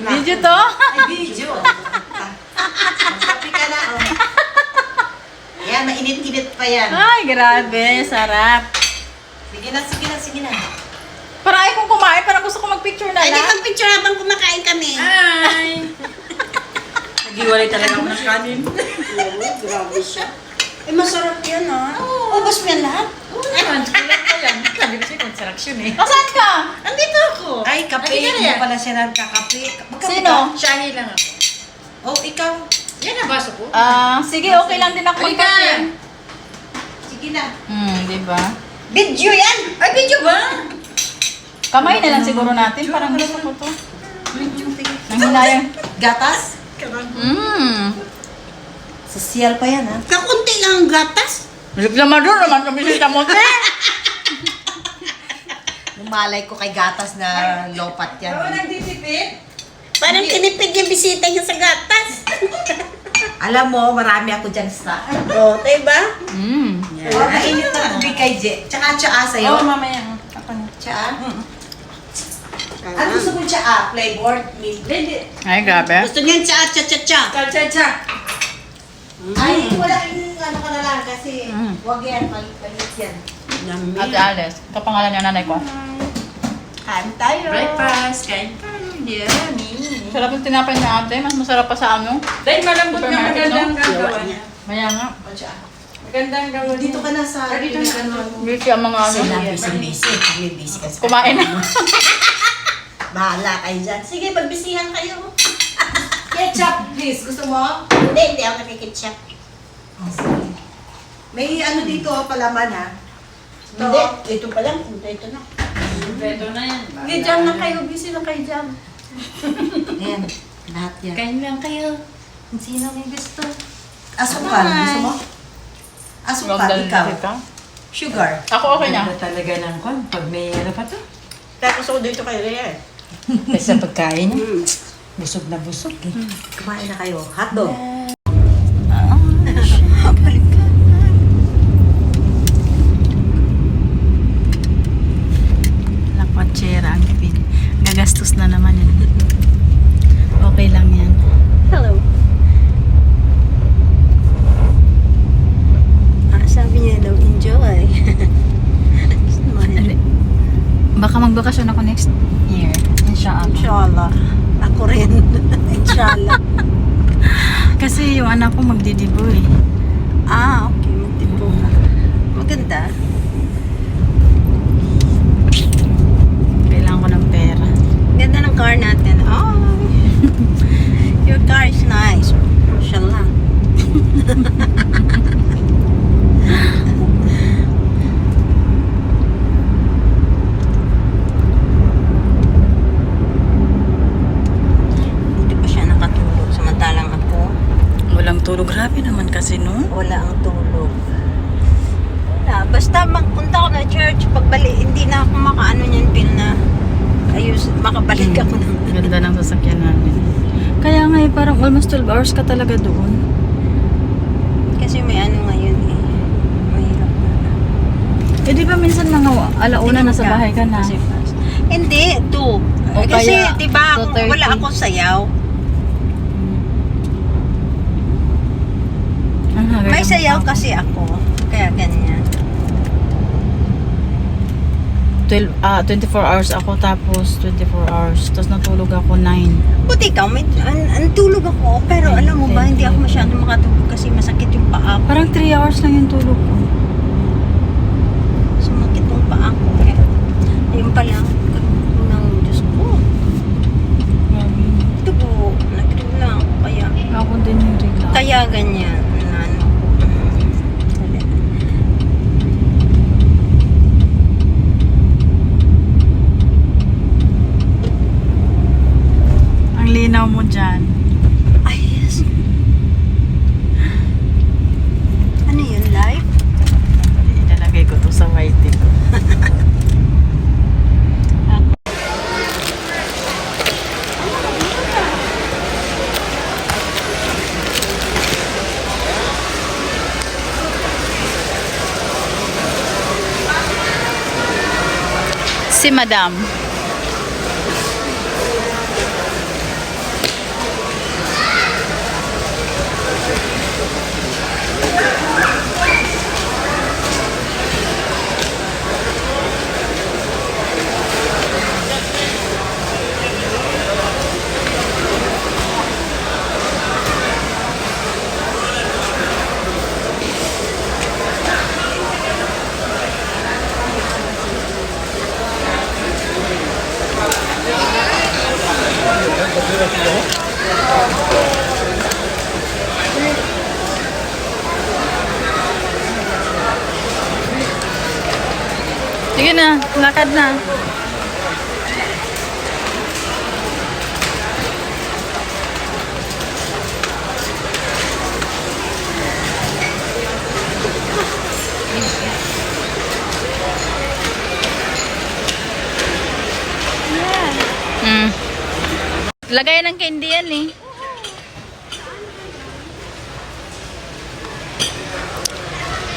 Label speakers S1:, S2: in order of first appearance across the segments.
S1: Video to?
S2: Ay, video. Magkape ka na, oh. Yan, mainit-init pa yan.
S1: Ay, grabe. Sarap.
S2: Sige na, sige na, sige na.
S1: Para ay kung kumain, parang gusto ko mag-picture na
S3: Ay, di
S1: lang.
S3: mag-picture habang kumakain kami.
S1: Ay. Nagiwalay talaga ako ng kanin.
S3: Oo, grabe siya. Eh, masarap yan, ha? Ubus mo yan lahat?
S1: Kulang ko yan. Sabi ko siya, construction eh. Saan ka?
S3: Andito ako.
S2: Ay, kape.
S1: Ay,
S2: Hindi
S1: yan.
S2: pala siya nagkakape. Magkape
S1: Sino?
S2: ka?
S4: Shahi lang ako.
S2: Oh, ikaw.
S4: Yan ang baso ko.
S1: Sige, okay lang din ako
S4: Halika.
S1: magkape.
S2: Sige na.
S1: Di ba?
S3: Video yan!
S4: Ay, video ba?
S1: Kamay na lang siguro natin. Parang gusto ko to. Nanghinayang.
S2: Gatas? Sosyal pa yan, ha?
S3: Kakunti lang ang gatas.
S1: Naglamador naman kami sa tamote.
S2: Lumalay ko kay gatas na lopat yan.
S4: nagtitipid?
S3: Parang tinipid yung bisita niya sa gatas.
S2: Alam mo, marami ako dyan sa...
S3: Oo, diba?
S2: Oh, mainit na tubig kay Je. Tsaka tsaa sa'yo.
S1: mamaya. Ako na.
S2: Tsaa? Ano gusto mo tsaa? Flavored? Blended?
S1: Ay, grabe.
S3: Gusto niya yung cha-cha-cha-cha.
S4: Cha-cha-cha.
S2: Ay, wala yung ano ka na lang kasi wag yan, palit yan.
S1: Ate Alice, kapangalan niya nanay ko.
S3: Kain tayo.
S4: Breakfast. Kain tayo. Yummy.
S1: Sarap yung tinapay ni ate. Mas masarap pa sa ano.
S4: Dahil malambot ka,
S1: Supermarket,
S4: magandang
S1: no?
S4: gagawa niya.
S1: Maya nga.
S2: O tsaa.
S4: Magandang gagawa
S2: Dito ka na sa...
S4: Dito na.
S1: Busy ang mga ano.
S2: Sila, busy. May busy ka sa...
S1: Kumain na.
S3: Bahala kayo dyan. Sige, pagbisihan kayo.
S2: Ketchup, please. Gusto mo?
S3: Hindi ako nakikitsak.
S2: Oh, sige. May ano dito, palaman, ha?
S3: Hindi, ito pa lang. Ito na.
S4: Beto na yan.
S3: Hindi, dyan na kayo. Busy na kayo dyan.
S2: Ayan, lahat yan.
S4: Kain lang kayo.
S2: Sino may gusto? Asukal, gusto mo? Asukal,
S1: Magdala
S2: ikaw.
S1: dito.
S2: Sugar.
S1: Ako okay na.
S4: Ganda talaga ng kwan. Pag may ano pa to.
S3: Kaya gusto ko dito kay Rhea.
S4: Kasi sa pagkain, busog na busog eh.
S2: Kumain na kayo. Hotdog.
S1: Lakwatsera ang pin. Gagastos na naman yan. Okay lang yan.
S3: Hello. Sabi niya daw, enjoy.
S1: Baka magbakasyon ako next year. Inshallah.
S3: Inshallah. Ako rin. Inshallah.
S1: Kasi yung anak ko magdidibo eh.
S3: Ah, okay. Magtipo ka. Maganda.
S1: Kailangan ko ng pera.
S3: Ganda ng car natin. Oh. Your car is nice. Inshallah. Hindi pa siya nakatulog. Samantalang ako,
S1: Walang tulog. Grabe naman kasi no.
S3: wala ang tulog. Wala. Basta magpunta ako na church, pagbalik, hindi na ako makaano niyan, pin na ayos, makabalik ako ng
S1: Ganda ng sasakyan namin. Kaya nga eh, parang almost 12 hours ka talaga doon.
S3: kasi may ano ngayon eh. Mahirap na.
S1: Eh di ba minsan mga alauna nasa bahay ka na?
S3: Kasi fast. Hindi, 2.
S1: O
S3: Kasi,
S1: kaya,
S3: di ba,
S1: 2:30.
S3: wala akong sayaw. May sayaw kasi ako. Kaya ganyan.
S1: 24 hours ako tapos 24 hours. Tapos natulog ako 9.
S3: Buti ikaw, may, ang tulog ako. Pero alam mo ba, hindi ako masyadong makatulog kasi masakit yung paa ko.
S1: Parang 3 hours lang yung tulog ko.
S3: Sumakit yung paa ko. Kaya, ayun pa lang. Nang Diyos ko. Dugo. Nagdugo lang ako. Kaya,
S1: Ako din yung relax.
S3: kaya ganyan. Ano.
S1: Ang linaw mo dyan.
S3: Ay, yes. Ano yun, live?
S1: Ilalagay ko to sa whiting. Si Madam. Sige na, lakad na. Mm. Lagay ng candy yan eh.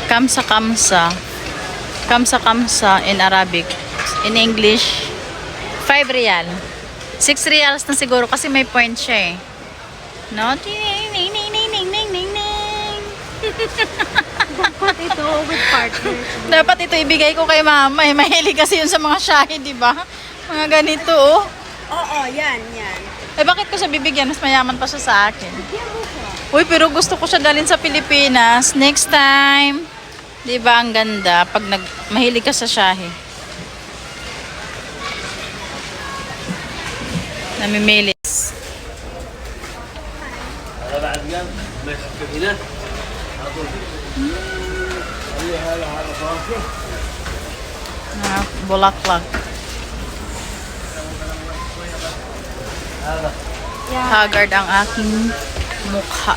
S1: Kamsa kamsa. Kamsa kamsa in Arabic. In English, 5 real. 6 reals na siguro kasi may point siya eh. No? Ding, ding, ding, ding, ding, ding, ding, ding.
S3: Dapat ito with partners.
S1: Dapat ito ibigay ko kay mama eh. Mahilig kasi yun sa mga shahid, di ba? Mga ganito oh.
S3: Oo, yan.
S1: Eh bakit ko siya bibigyan? Mas mayaman pa siya sa akin. Uy, pero gusto ko siya dalhin sa Pilipinas. Next time. Di ba ang ganda? Pag mahilig ka sa shahi. Namimili. Bulaklak. Haggard ang aking mukha.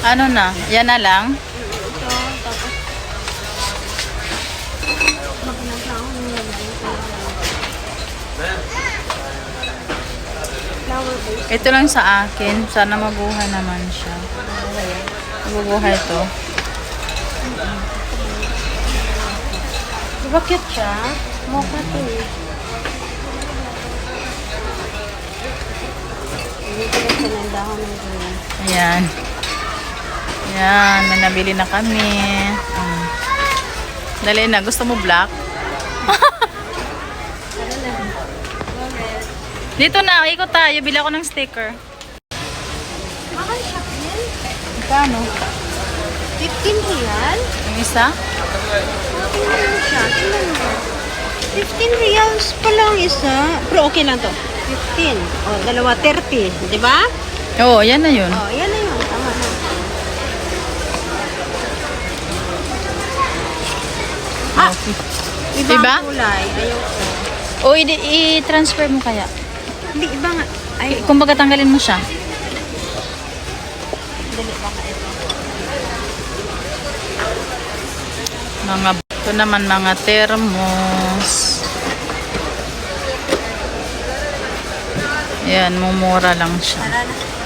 S1: Ano na? Yan na lang? Ito lang sa akin. Sana mabuhay naman siya. Mabuhay to.
S3: Diba cute siya? Mukha to eh. Hindi ko lang sanandahan ng ganyan.
S1: Ayan. Ayan. May nabili na kami. Dali na. Gusto mo black? Dito na. Ikot tayo. Bili ako ng sticker.
S3: Mahal siya yan.
S1: Magkano?
S3: 15 real?
S1: Yung isa?
S3: Tingnan mo siya. Tingnan mo. 15 reals pa lang isa. Pero okay lang to. 15. O, dalawa 30. Diba?
S1: Oo, yan na yun.
S3: O, yan na yun. Tama na. Ah!
S1: Okay.
S3: Ibang
S1: Diba?
S3: kulay. Ayoko.
S1: O, i-transfer mo kaya.
S3: Hindi, iba nga. Ay,
S1: Kung baga tanggalin mo siya.
S3: dali baka ito.
S1: Ito naman mga thermos. Ayan, mumura lang siya.
S3: Tara na.